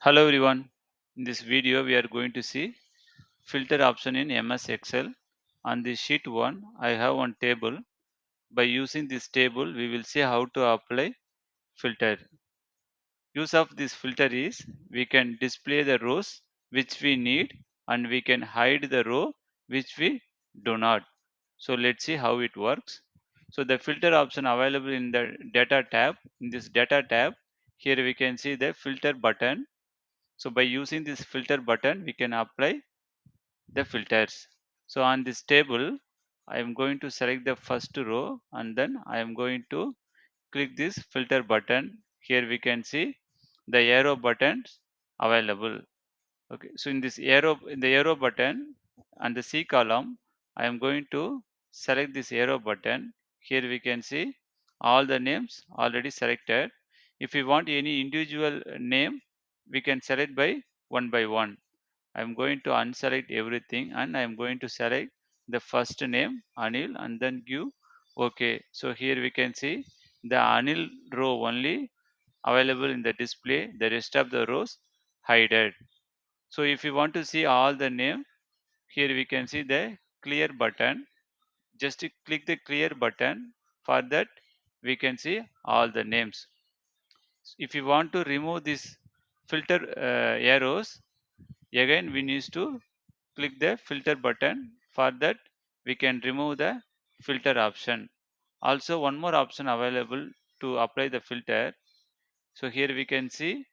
Hello everyone. In this video we are going to see filter option in MS Excel. On the sheet 1 I have one table. By using this table we will see how to apply filter. Use of this filter is we can display the rows which we need and we can hide the row which we do not. So let's see how it works. So the filter option available in the data tab. In this data tab here we can see the filter button. So by using this filter button, we can apply the filters. So on this table, I am going to select the first row and then I am going to click this filter button. Here we can see the arrow buttons available. Okay, so in the arrow button and the C column, I am going to select this arrow button. Here we can see all the names already selected. If we want any individual name, we can select by one. I am going to unselect everything and I am going to select the first name Anil and then give OK. So here we can see the Anil row only available in the display. The rest of the rows hidden. So if you want to see all the name, here we can see the clear button. Just to click the clear button. For that, we can see all the names. If you want to remove this filter arrows, again we need to click the filter button. For that, we can remove the filter option. Also, one more option available to apply the filter. So here we can see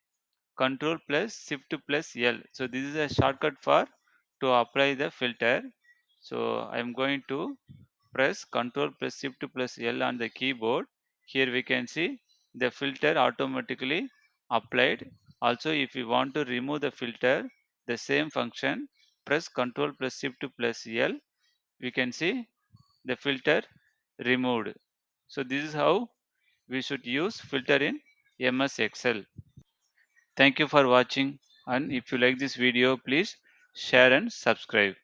Control plus Shift plus L. So this is a shortcut for to apply the filter. So I am going to press Control plus Shift plus L on the keyboard. Here we can see the filter automatically applied. Also, if you want to remove the filter, the same function, press Control plus Shift plus L. We can see the filter removed. So this is how we should use filter in MS Excel. Thank you for watching, and if you like this video please share and subscribe.